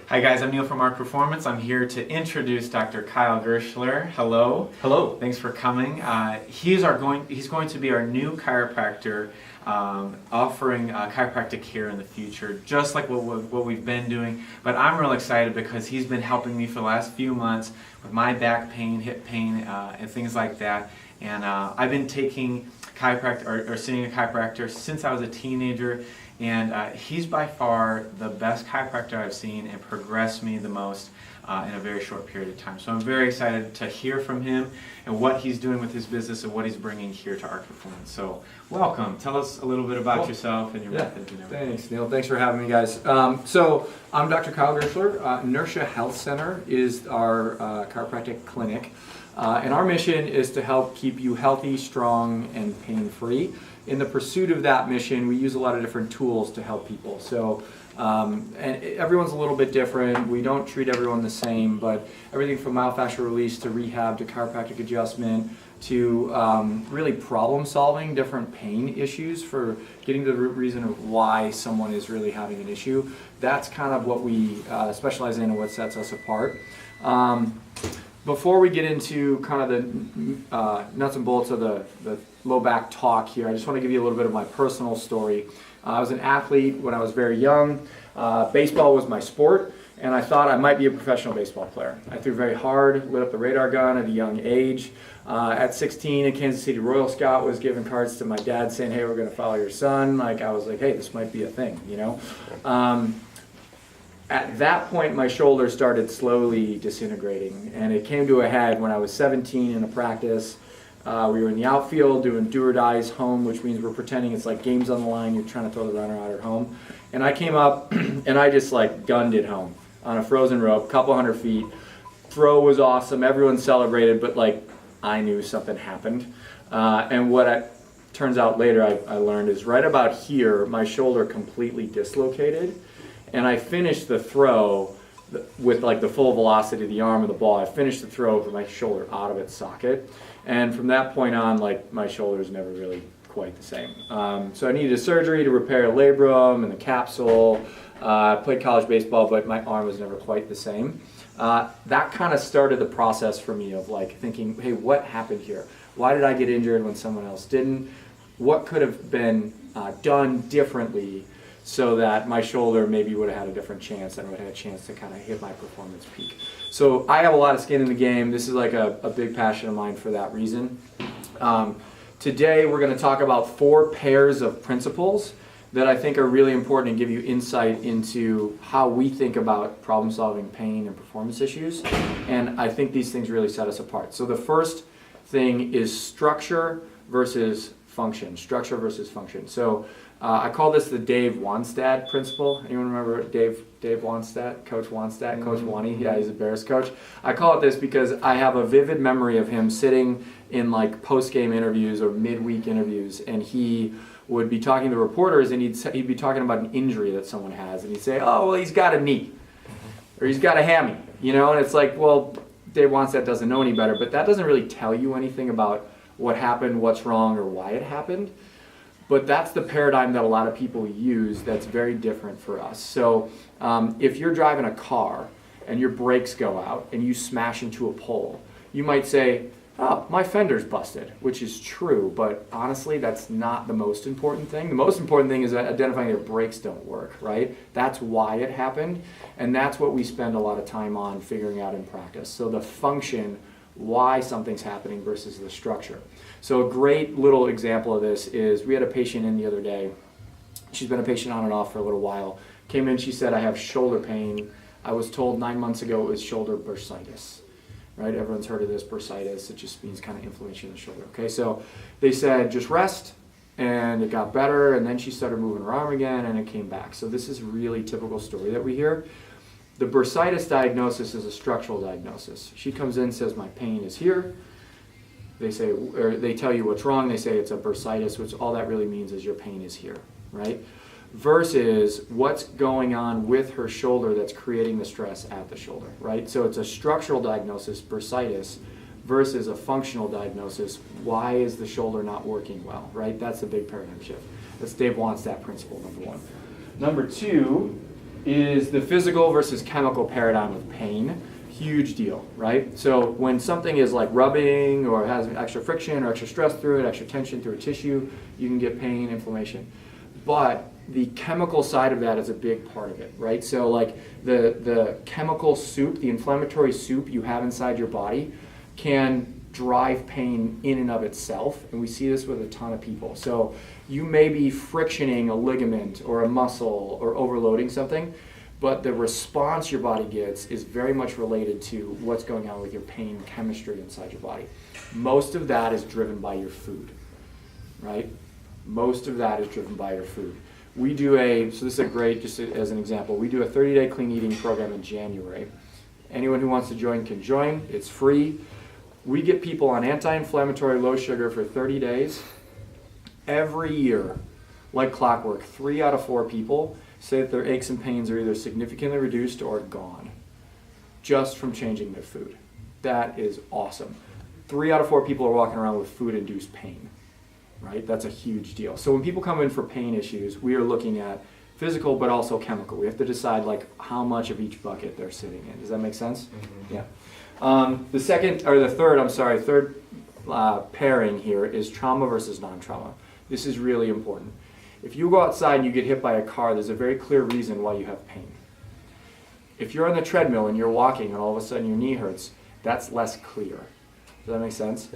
Hi guys, I'm Neil from Arc Performance. I'm here to introduce Dr. Kyle Gershler. Hello. Hello. Thanks for coming. He's going to be our new chiropractor, offering chiropractic care in the future, just like what we've been doing. But I'm real excited because he's been helping me for the last few months with my back pain, hip pain, and things like that. And I've been taking chiropractor or seeing a chiropractor since I was a teenager. And he's by far the best chiropractor I've seen and progressed me the most in a very short period of time. So I'm very excited to hear from him and what he's doing with his business and what he's bringing here to Arc Performance. So welcome. Tell us a little bit about yourself and your methods and everything. Thanks, Neil. Thanks for having me, guys. So I'm Dr. Kyle Gershler. Inertia Health Center is our chiropractic clinic. And our mission is to help keep you healthy, strong, and pain-free. In the pursuit of that mission, we use a lot of different tools to help people. So, and everyone's a little bit different. We don't treat everyone the same, but everything from myofascial release to rehab to chiropractic adjustment to really problem solving different pain issues for getting to the root reason of why someone is really having an issue. That's kind of what we specialize in and what sets us apart. Before we get into kind of the nuts and bolts of the low back talk here, I just want to give you a little bit of my personal story. I was an athlete when I was very young. Baseball was my sport, and I thought I might be a professional baseball player. I threw very hard, lit up the radar gun at a young age. At 16, a Kansas City Royal Scout was giving cards to my dad saying, "Hey, we're going to follow your son." Like, I was like, "Hey, this might be a thing," you know? At that point, my shoulder started slowly disintegrating, and it came to a head when I was 17 in a practice. We were in the outfield doing do or dies home, which means we're pretending it's like games on the line, you're trying to throw the runner out at home. And I came up and I just like gunned it home on a frozen rope, couple hundred feet. Throw was awesome, everyone celebrated, but like I knew something happened. And what it turns out later I learned is right about here, my shoulder completely dislocated. And I finished the throw with like the full velocity of the arm of the ball. I finished the throw with my shoulder out of its socket. And from that point on, like my shoulder is never really quite the same. So I needed a surgery to repair a labrum and the capsule. I played college baseball, but my arm was never quite the same. That kind of started the process for me of like thinking, hey, what happened here? Why did I get injured when someone else didn't? What could have been done differently so that my shoulder maybe would have had a different chance and would have had a chance to kind of hit my performance peak. So I have a lot of skin in the game. This is like a big passion of mine for that reason. Today we're going to talk about 4 pairs of principles that I think are really important and give you insight into how we think about problem solving pain and performance issues. And I think these things really set us apart. So the first thing is structure versus function. Structure versus function. So I call this the Dave Wannstedt principle. Anyone remember Dave Wannstedt? Coach Wannstedt? Coach Wanney? Yeah, he's a Bears coach. I call it this because I have a vivid memory of him sitting in like post-game interviews or midweek interviews, and he would be talking to reporters, and he'd be talking about an injury that someone has, and he'd say, "Oh, well, he's got a knee, or he's got a hammy," you know, and it's like, well, Dave Wannstedt doesn't know any better, but that doesn't really tell you anything about what happened, what's wrong, or why it happened. But that's the paradigm that a lot of people use that's very different for us. So if you're driving a car and your brakes go out and you smash into a pole, you might say, "Oh, my fender's busted," which is true, but honestly, that's not the most important thing. The most important thing is identifying your brakes don't work, right? That's why it happened, and that's what we spend a lot of time on figuring out in practice. So the function, why something's happening versus the structure. So a great little example of this is we had a patient in the other day. She's been a patient on and off for a little while. Came in, she said, "I have shoulder pain. I was told 9 months ago it was shoulder bursitis." Right? Everyone's heard of this, bursitis. It just means kind of inflammation in the shoulder. Okay, so they said just rest, and it got better, and then she started moving her arm again, and it came back. So this is really typical story that we hear. The bursitis diagnosis is a structural diagnosis. She comes in, says, "My pain is here." They say, or they tell you what's wrong. They say it's a bursitis, which all that really means is your pain is here, right? Versus what's going on with her shoulder that's creating the stress at the shoulder, right? So it's a structural diagnosis, bursitis, versus a functional diagnosis. Why is the shoulder not working well, right? That's a big paradigm shift. That's Dave Wannstedt principle, number 1. Number 2 is the physical versus chemical paradigm of pain. Huge deal, right? So when something is like rubbing or has extra friction or extra stress through it, extra tension through a tissue, you can get pain, inflammation. But the chemical side of that is a big part of it, right? So like the chemical soup, the inflammatory soup you have inside your body can drive pain in and of itself, and we see this with a ton of people. So you may be frictioning a ligament or a muscle or overloading something, but the response your body gets is very much related to what's going on with your pain chemistry inside your body. Most of that is driven by your food, right? Most of that is driven by your food. We do so this is a great, just as an example, we do a 30-day clean eating program in January. Anyone who wants to join can join. It's free. We get people on anti-inflammatory low sugar for 30 days. Every year, like clockwork, 3 out of 4 people say that their aches and pains are either significantly reduced or gone just from changing their food. That is awesome. 3 out of 4 people are walking around with food-induced pain, right? That's a huge deal. So when people come in for pain issues, we are looking at physical but also chemical. We have to decide like how much of each bucket they're sitting in. Does that make sense? Mm-hmm. Yeah. The third pairing here is trauma versus non-trauma. This is really important. If you go outside and you get hit by a car, there's a very clear reason why you have pain. If you're on the treadmill and you're walking and all of a sudden your knee hurts, that's less clear. Does that make sense?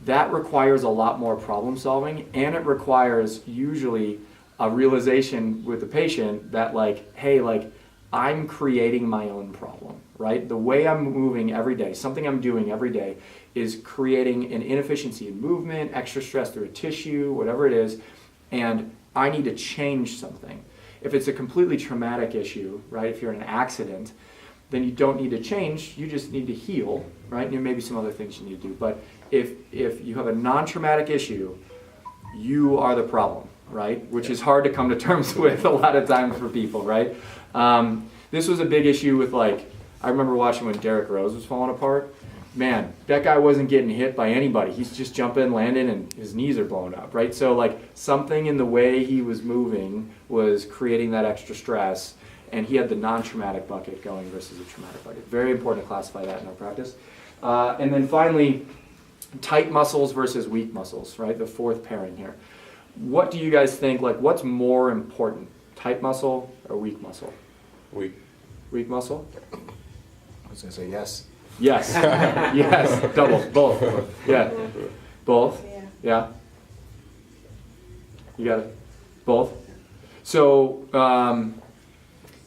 That requires a lot more problem solving, and it requires usually a realization with the patient that like, hey, like I'm creating my own problem, right? The way I'm moving every day, something I'm doing every day is creating an inefficiency in movement, extra stress through a tissue, whatever it is, and I need to change something. If it's a completely traumatic issue, right, if you're in an accident, then you don't need to change, you just need to heal, right? And there may be some other things you need to do. But if you have a non-traumatic issue, you are the problem, right? Which is hard to come to terms with a lot of times for people, right? This was a big issue with like, I remember watching when Derrick Rose was falling apart. Man, that guy wasn't getting hit by anybody. He's just jumping, landing, and his knees are blown up, right? So like something in the way he was moving was creating that extra stress, and he had the non-traumatic bucket going versus the traumatic bucket. Very important to classify that in our practice. And then finally, tight muscles versus weak muscles, right? The fourth pairing here. What do you guys think, like what's more important, tight muscle or weak muscle? Weak. Weak muscle? I was going to say yes. Yes, yes, double, both, yeah, both, yeah, you got it, both. So,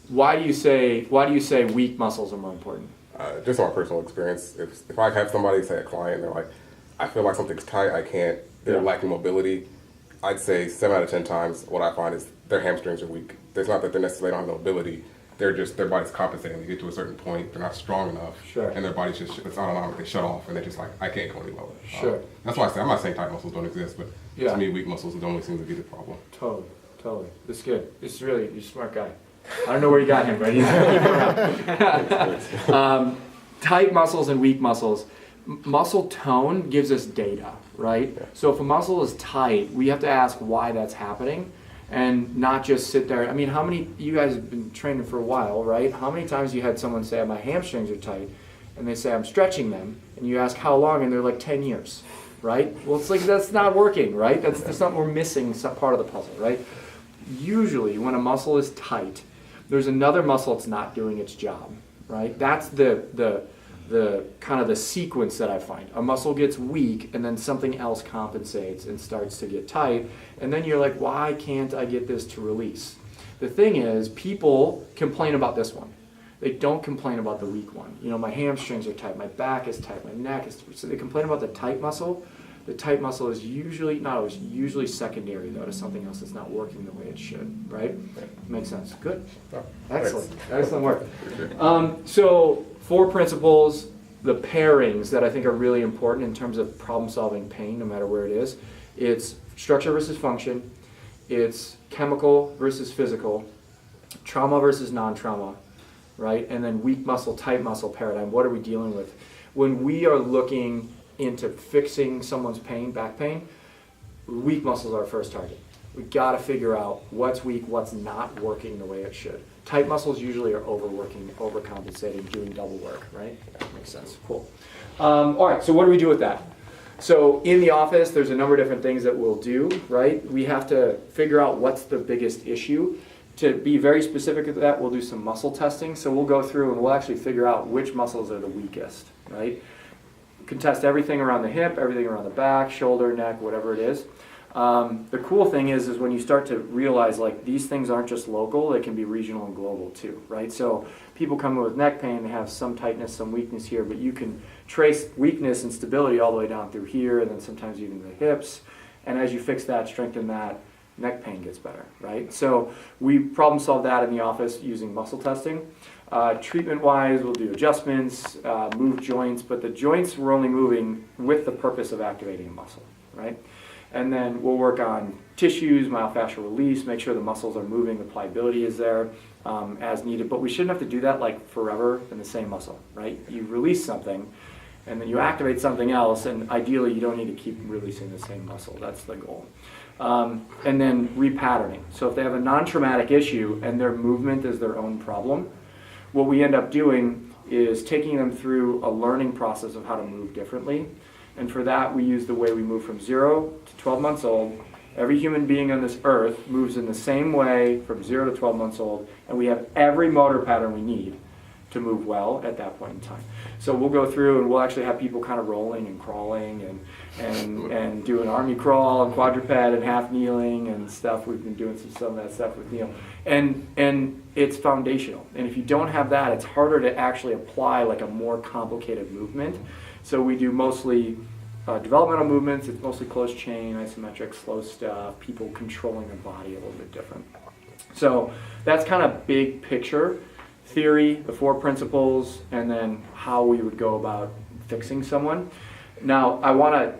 why do you say weak muscles are more important? Just on my personal experience, if I have somebody, say a client, they're like, I feel like something's tight, I can't, they're lacking mobility, I'd say 7 out of 10 times what I find is their hamstrings are weak. It's not that they necessarily don't have mobility. They're just, their body's compensating. They get to a certain point, they're not strong enough, and their body's just, it's autonomic, they shut off, and they're just like, I can't go any lower. Sure. That's why I say, I'm not saying tight muscles don't exist, but to me, weak muscles don't only seem to be the problem. Totally. This is good. This is really, you're a smart guy. I don't know where you got him, but he's tight muscles and weak muscles. Muscle tone gives us data, right? Yeah. So if a muscle is tight, we have to ask why that's happening. And not just sit there. I mean, how many, you guys have been training for a while, right? How many times you had someone say, my hamstrings are tight, and they say, I'm stretching them, and you ask how long, and they're like 10 years, right? Well, it's like, that's not working, right? That's not, we're missing some part of the puzzle, right? Usually, when a muscle is tight, there's another muscle that's not doing its job, right? That's the kind of the sequence that I find. A muscle gets weak and then something else compensates and starts to get tight, and then you're like, why can't I get this to release? The thing is, people complain about this one. They don't complain about the weak one. You know, my hamstrings are tight, my back is tight, my neck is tight. So they complain about the tight muscle. The tight muscle is usually, not always, usually secondary though to something else that's not working the way it should, right? Makes sense. Good. Excellent. Excellent work. So 4 principles, the pairings that I think are really important in terms of problem solving pain, no matter where it is. It's structure versus function. It's chemical versus physical. Trauma versus non-trauma, right? And then weak muscle, tight muscle paradigm. What are we dealing with? When we are looking into fixing someone's pain, back pain, weak muscles are our first target. We got to figure out what's weak, what's not working the way it should. Tight muscles usually are overworking, overcompensating, doing double work, right? That makes sense. Cool. All right, so what do we do with that? So in the office, there's a number of different things that we'll do, right? We have to figure out what's the biggest issue. To be very specific with that, we'll do some muscle testing. So we'll go through and we'll actually figure out which muscles are the weakest, right? We can test everything around the hip, everything around the back, shoulder, neck, whatever it is. The cool thing is when you start to realize like these things aren't just local, they can be regional and global too, right? So people come in with neck pain, they have some tightness, some weakness here, but you can trace weakness and stability all the way down through here, and then sometimes even the hips. And as you fix that, strengthen that, neck pain gets better, right? So we problem solve that in the office using muscle testing. Treatment-wise, we'll do adjustments, move joints, but the joints we're only moving with the purpose of activating a muscle, right? And then we'll work on tissues, myofascial release, make sure the muscles are moving, the pliability is there as needed. But we shouldn't have to do that like forever in the same muscle, right? You release something, and then you activate something else, and ideally you don't need to keep releasing the same muscle. That's the goal. And then repatterning. So if they have a non-traumatic issue and their movement is their own problem, what we end up doing is taking them through a learning process of how to move differently. And for that, we use the way we move from 0 to 12 months old. Every human being on this earth moves in the same way from 0 to 12 months old, and we have every motor pattern we need to move well at that point in time. So we'll go through and we'll actually have people kind of rolling and crawling and do an army crawl and quadruped and half kneeling and stuff. We've been doing some of that stuff with Neil. And it's foundational. And if you don't have that, it's harder to actually apply like a more complicated movement. So we do mostly developmental movements. It's mostly closed chain, isometric, slow stuff, people controlling their body a little bit different. So that's kind of big picture. Theory, the 4 principles, and then how we would go about fixing someone. Now, I want to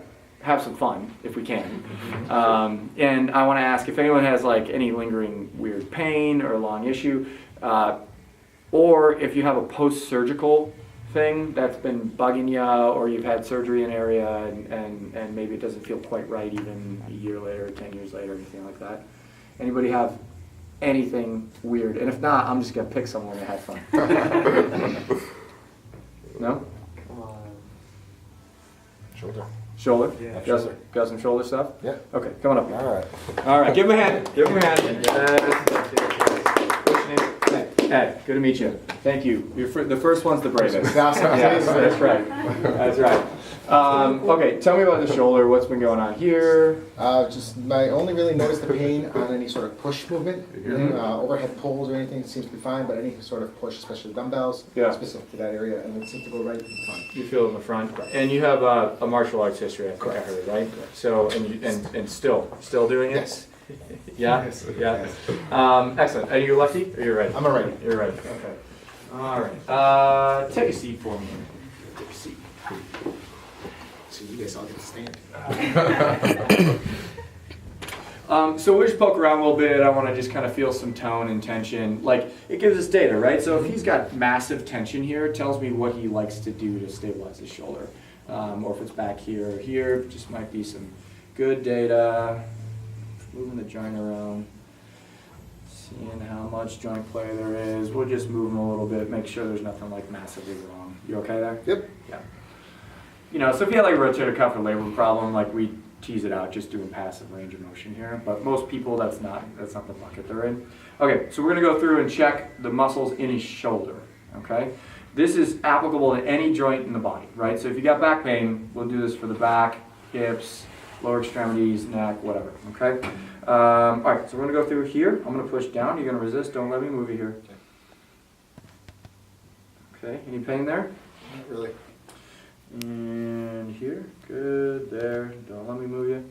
have some fun, if we can. And I want to ask if anyone has like any lingering weird pain or long issue, or if you have a post-surgical thing that's been bugging you, or you've had surgery in an area and maybe it doesn't feel quite right even a year later, 10 years later, anything like that. Anybody have anything weird? And if not, I'm just gonna pick someone that had fun. No? Shoulder? Yeah, got some shoulder stuff? Yeah. Okay, coming up. All right. Give him a hand. Give him a hand. Ed, good to meet you. Thank you. The first one's the bravest. Yes, that's right. That's right. Okay, tell me about the shoulder. What's been going on here? Just I only really noticed the pain on any sort of push movement. Overhead pulls or anything seems to be fine, but any sort of push, especially dumbbells, specific to that area, and it seems to go right in the front. You feel it in the front, and you have a martial arts history. I think I heard, right? So and still doing it. Yes. Yeah. Yes. Yeah. Excellent. Are you a lefty or you're righty? I'm a righty. You're righty. Okay. All right. Take a seat for me. Take a seat. So you guys all get to stand. So we'll just poke around a little bit. I want to just kind of feel some tone and tension. Like, it gives us data, right? So if he's got massive tension here, it tells me what he likes to do to stabilize his shoulder. Or if it's back here or here, just might be some good data. Moving the joint around. Seeing how much joint play there is. We'll just move them a little bit, make sure there's nothing like massively wrong. You okay there? Yep. Yeah. You know, so if you had like a rotator cuff or labrum problem, like we tease it out just doing passive range of motion here. But most people, that's not the bucket they're in. Okay, so we're gonna go through and check the muscles in his shoulder. Okay, this is applicable to any joint in the body, right? So if you got back pain, we'll do this for the back, hips, lower extremities, neck, whatever. Okay. All right, so we're gonna go through here. I'm gonna push down. You're gonna resist. Don't let me move you here. Okay. Any pain there? Not really. And here, good, there, don't let me move you.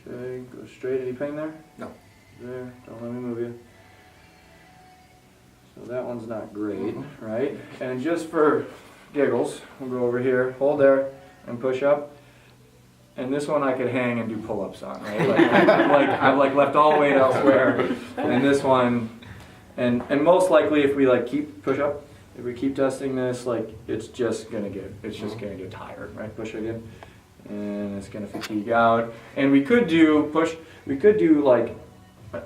Okay, go straight, any pain there? No. There, don't let me move you. So that one's not great, right? And just for giggles, we'll go over here, hold there, and push up. And this one I could hang and do pull-ups on, right? I've left all weight elsewhere. And this one, and most likely if we keep push up, if we keep testing this, it's just gonna get tired, right? Push again, and it's gonna fatigue out. And we could do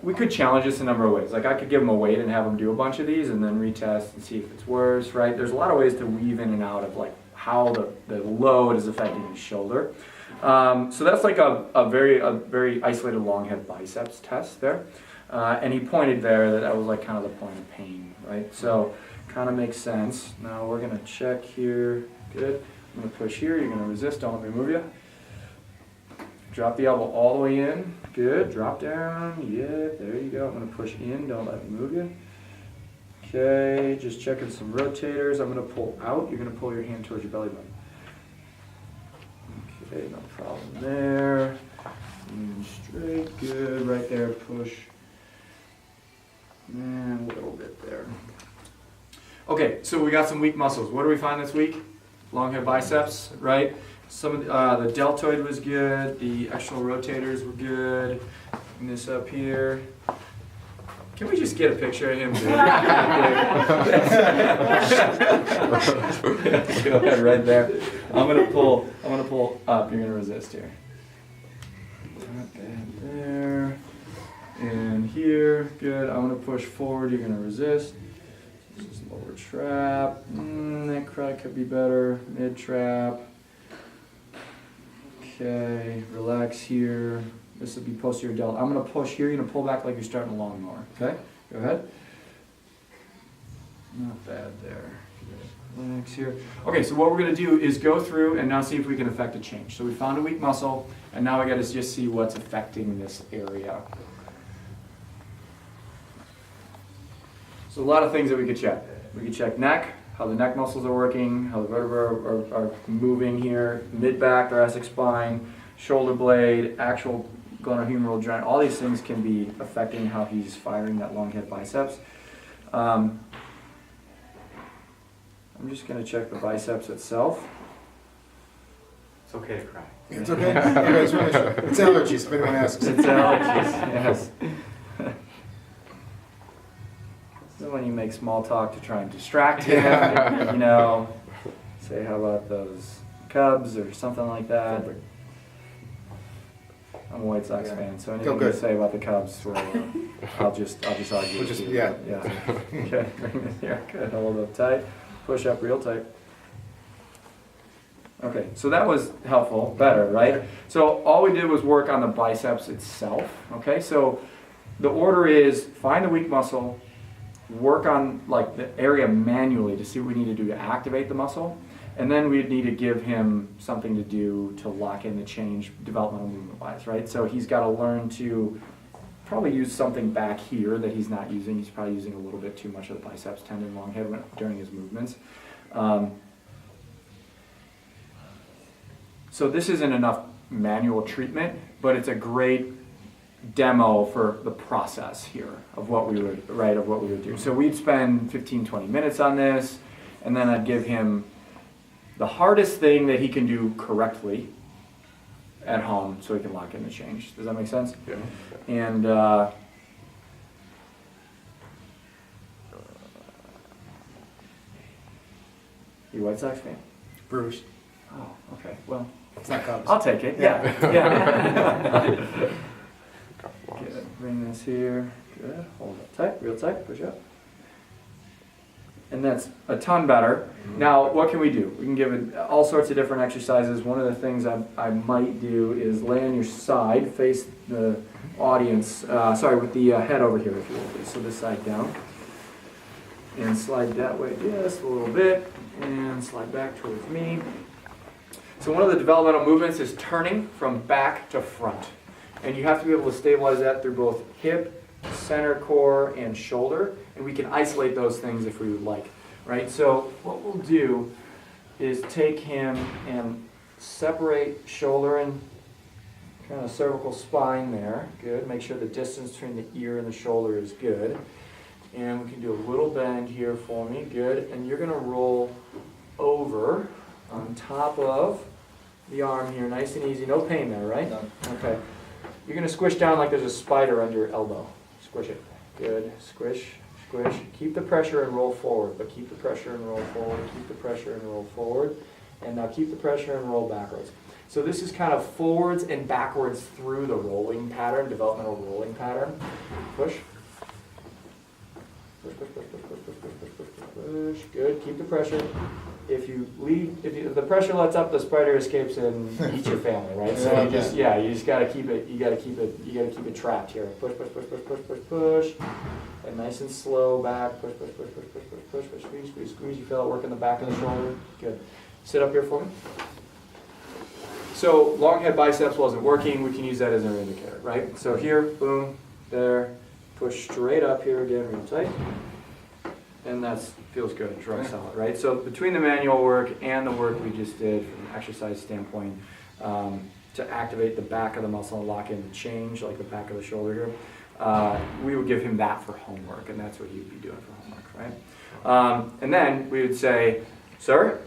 we could challenge this a number of ways. Like I could give him a weight and have him do a bunch of these and then retest and see if it's worse, right? There's a lot of ways to weave in and out of like how the load is affecting his shoulder. So that's like a very isolated long head biceps test there. And he pointed there that was like kind of the point of pain, right? So kind of makes sense. Now we're gonna check here, good. I'm gonna push here, you're gonna resist, don't let me move you. Drop the elbow all the way in, good, drop down, yeah, there you go. I'm gonna push in, don't let me move you. Okay, just checking some rotators. I'm gonna pull out, you're gonna pull your hand towards your belly button. Okay, no problem there. And straight, good, right there, push. And a little bit there. Okay, so we got some weak muscles. What do we find this week? Long head biceps, right? Some of the deltoid was good, the external rotators were good, and this up here. Can we just get a picture of him? Go ahead, right there. I'm gonna pull up. You're gonna resist here. And there, and here. Good. I'm gonna push forward. You're gonna resist. This is lower trap. That probably could be better. Mid trap. Okay. Relax here. This would be posterior delt. I'm going to push here. You're going to pull back like you're starting a lawnmower. Okay? Go ahead. Not bad there. Relax here. Okay, so what we're going to do is go through and now see if we can affect a change. So we found a weak muscle, and now we got to just see what's affecting this area. So a lot of things that we could check. We could check neck, how the neck muscles are working, how the vertebrae are moving here, mid-back, thoracic spine, shoulder blade, actual glenohumeral joint. All these things can be affecting how he's firing that long head biceps. I'm just going to check the biceps itself. It's okay to cry. It's okay. It's allergies, if anyone asks. It's allergies, yes. So when you make small talk to try and distract him, you know, say how about those Cubs or something like that. I'm a White Sox fan, so anything you say about the Cubs, I'll just argue with you. Yeah. Okay, bring this here. Good. Hold up tight. Push up real tight. Okay, so that was helpful, better, right? So all we did was work on the biceps itself. Okay, so the order is find the weak muscle, work on like the area manually to see what we need to do to activate the muscle, and then we'd need to give him something to do to lock in the change developmental movement wise, right? So he's got to learn to probably use something back here that he's not using. He's probably using a little bit too much of the biceps tendon long head during his movements. So this isn't enough manual treatment, but it's a great demo for the process here of what we would do. So we'd spend 15-20 minutes on this, and then I'd give him the hardest thing that he can do correctly at home so he can lock in the change. Does that make sense? Yeah. And you White Sox fan? Bruce. Oh, okay. Well, It's not Cubs. I'll take it. Yeah. Yeah. Good. Bring this here. Good. Hold it tight, real tight. Push up. And that's a ton better. Now, what can we do? We can give it all sorts of different exercises. One of the things I might do is lay on your side, face the audience, with the head over here, if you will. So this side down. And slide that way just a little bit. And slide back towards me. So one of the developmental movements is turning from back to front. And you have to be able to stabilize that through both hip, center core, and shoulder. And we can isolate those things if we would like, right? So what we'll do is take him and separate shoulder and kind of cervical spine there. Good. Make sure the distance between the ear and the shoulder is good. And we can do a little bend here for me. Good. And you're going to roll over on top of the arm here, nice and easy. No pain there, right? No. Okay. You're going to squish down like there's a spider under your elbow. Squish it. Good. Squish, squish. Keep the pressure and roll forward, but keep the pressure and roll forward. Keep the pressure and roll forward. And now keep the pressure and roll backwards. So this is kind of forwards and backwards through the rolling pattern, developmental rolling pattern. Push. Push, push, push, push, push, push, push, push, push, push, push. Good. Keep the pressure. If the pressure lets up, the spider escapes and eats your family, right? So you just gotta keep it trapped here. Push, push, push, push, push, push, push. And nice and slow back. Push, push, push, push, push, push, push, push. Squeeze, squeeze, squeeze. You feel it work in the back of the shoulder. Good. Sit up here for me. So long head biceps wasn't working. We can use that as an indicator, right? So here, boom, there. Push straight up here again, real tight. And that feels good, it's rock solid, right? So between the manual work and the work we just did from an exercise standpoint, to activate the back of the muscle and lock in the change, like the back of the shoulder here, we would give him that for homework, and that's what he'd be doing for homework, right? And then we would say, sir,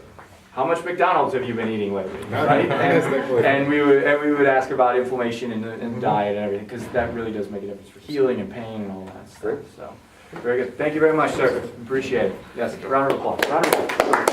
how much McDonald's have you been eating lately, right? And we would ask about inflammation and diet and everything, because that really does make a difference for healing and pain and all that stuff. So. Very good. Thank you very much, sir. Appreciate it. Yes, round of applause. Round of applause.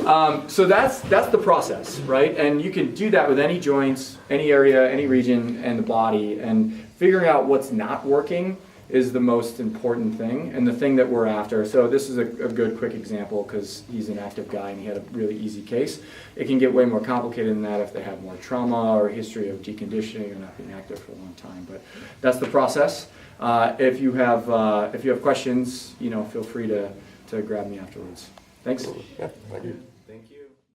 Yes. So that's the process, right? And you can do that with any joints, any area, any region, and the body. And figuring out what's not working is the most important thing, and the thing that we're after. So this is a good, quick example because he's an active guy and he had a really easy case. It can get way more complicated than that if they have more trauma or a history of deconditioning or not being active for a long time. But that's the process. If you have questions, feel free to grab me afterwards. Thanks. Yeah, thank you.